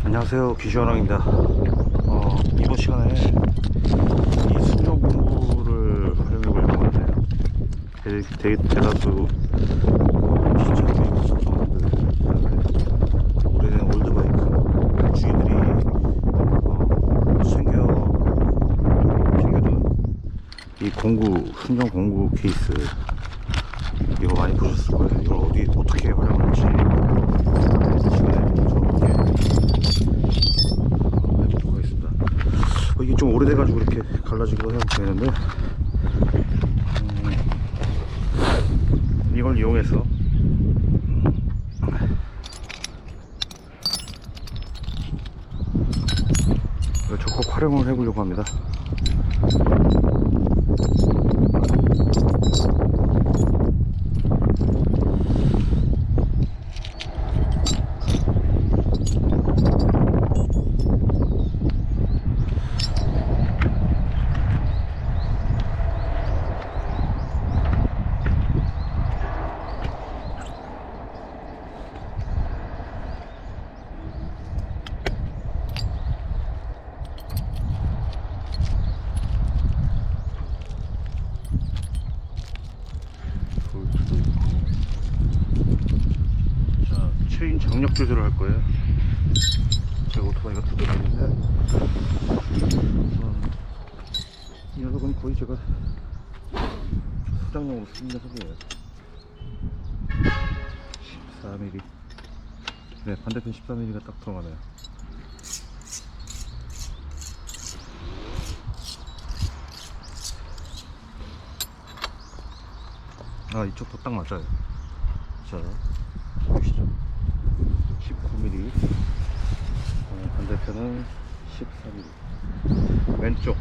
안녕하세요, 기시원왕입니다. 이번 시간에 이 순정 공부를 활용해 보려고 하는데요. 대다수 신차들이 구성하는 오래된 올드바이크 주인들이 챙겨둔 이 공구, 순정 공구 케이스, 이거 많이 보셨을 거예요. 이걸 어떻게 활용할지 시간에 저렇게 해보도록 하겠습니다. 이게 좀 오래돼가지고 이렇게 갈라지기도 해야 되는데, 이걸 이용해서 이걸 적극 활용을 해보려고 합니다. 체인 장력 조절을 할 거예요. 제가 오토바이가 두 대가 있는데, 이 녀석은 거의 제가 수장용으로 쓰는 녀석이에요. 14mm. 네, 반대편 14mm가 딱 들어가네요. 이쪽도 딱 맞아요. 자, 보이시죠? 19mm. 반대편은 14mm. 왼쪽,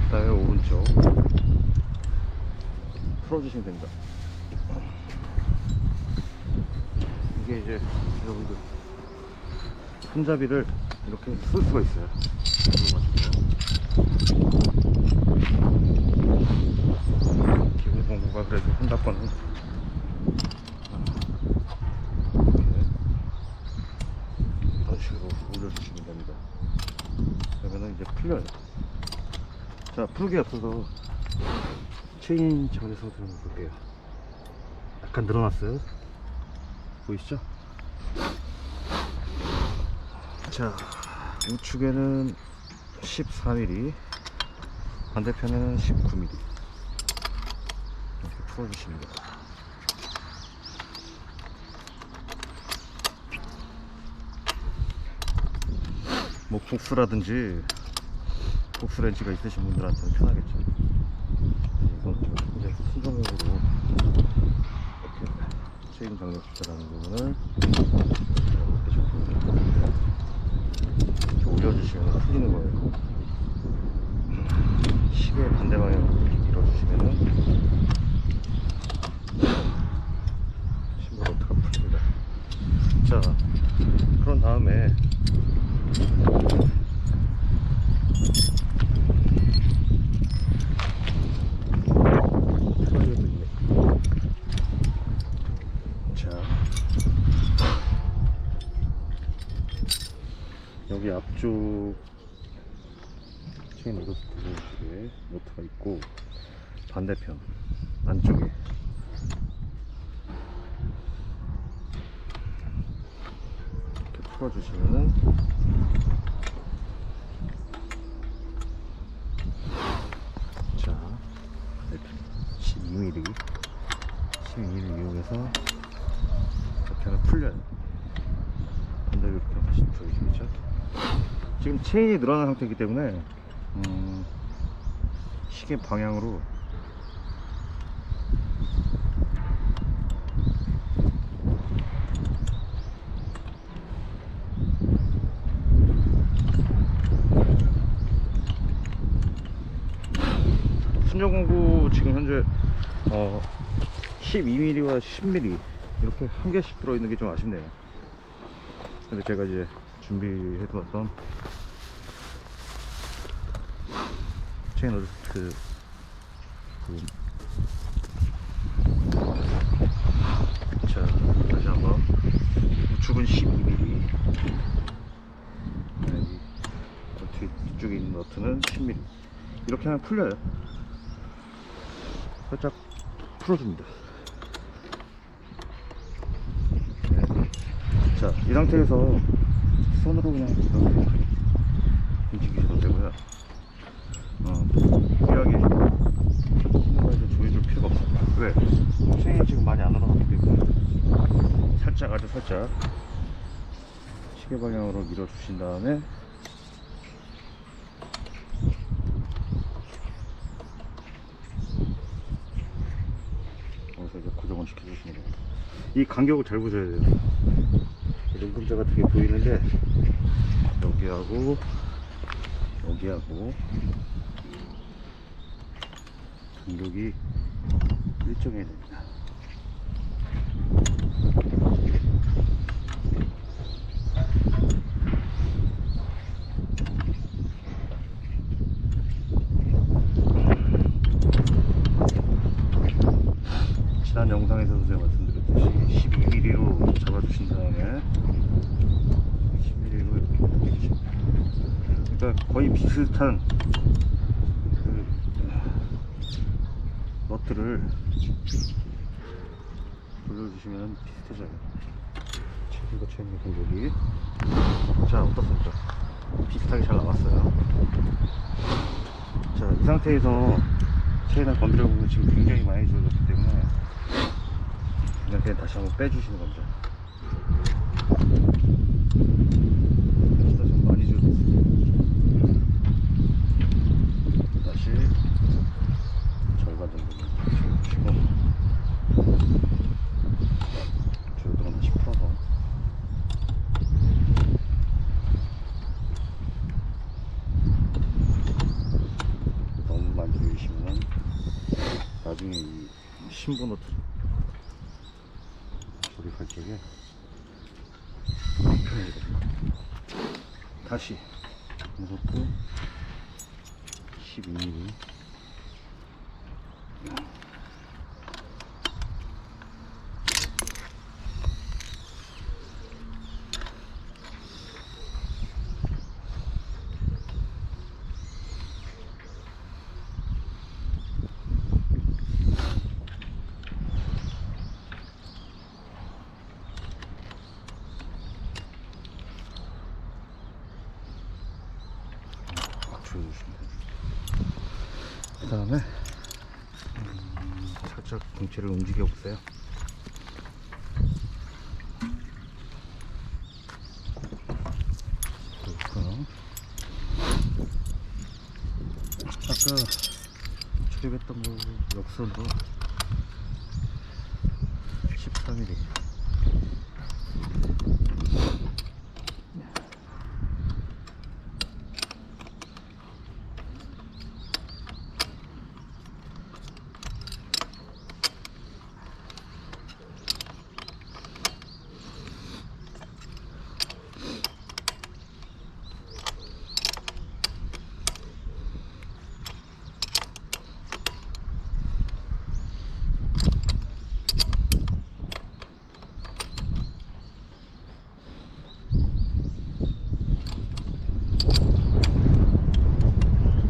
그다음에 오른쪽 풀어주시면 됩니다. 이게 이제 여러분들 손잡이를 이렇게 쓸 수가 있어요. 기본 공구가 그래도 한다거는 이런 식으로 올려주시면 됩니다. 그러면은 이제 풀려요. 자, 풀기 앞서서 체인 전에서 들어볼게요. 약간 늘어났어요. 보이시죠? 자, 우측에는 14mm, 반대편에는 19mm. 이렇게 풀어주십니다. 뭐 복스라든지 복스렌치가 있으신 분들한테는 편하겠죠. 이건 이제 순정용으로 이렇게 체인 장력 조절하는 부분을 이렇게 올려주시면 풀리는 거예요. 시계 반대 방향으로 이렇게 밀어주시면은 심볼트가 풀립니다. 자, 그런 다음에 여기 앞쪽 체인 어드스트 쪽에 모터가 있고, 반대편 안쪽에 이렇게 풀어주시면은 자, 반대편 12mm 이용해서 이렇게 하나 풀려요. 반대로 이렇게 다시 보여주시죠. 지금 체인이 늘어난 상태이기 때문에 시계 방향으로 순정공구 지금 현재 12mm와 10mm 이렇게 한 개씩 들어있는 게 좀 아쉽네요. 근데 제가 이제 준비해 두었던 체인 어드스트 자, 다시 한번 축은 12mm. 뒤쪽에 있는 너트는 10mm. 이렇게 하면 풀려요. 살짝 풀어줍니다. 네. 자, 이 상태에서 손으로 그냥 이렇게 움직이셔도 되고요. 무리하게 힘을 조여줄 필요가 없습니다. 왜? 체인이 지금 많이 안 올라갔기 때문에 살짝, 아주 살짝 시계 방향으로 밀어주신 다음에 여기서 이제 고정을 시켜주시면 됩니다. 이 간격을 잘 보셔야 돼요. 눈금자 같은 게 보이는데 여기하고 여기하고 간격이 일정해야 됩니다. 지난 영상에서도 제가 말씀드렸듯이 12mm로 잡아주신 다음에 10mm로 이렇게 당겨주십니다. 그러니까 거의 비슷한 그 너트를 돌려주시면 비슷해져요. 체인과 체인의 간격이. 자, 어떻습니까? 비슷하게 잘 나왔어요. 자, 이 상태에서 체인을 건드려보면 지금 굉장히 많이 좋아졌기 때문에 그냥 다시 한번 빼주시는 겁니다. 진짜 좀 많이 좋아졌어요. 다시 절반 정도 주고 조여동을 다시 풀어서 너무 많이 조이시면 나중에 이 신보너트 조립할 적에 불편해지거든요. 다시 이것도 12mm 조여주시면 됩니다. 그 다음에 살짝 공체를 움직여 보세요. 아까 조립했던 거 역선으로 14mm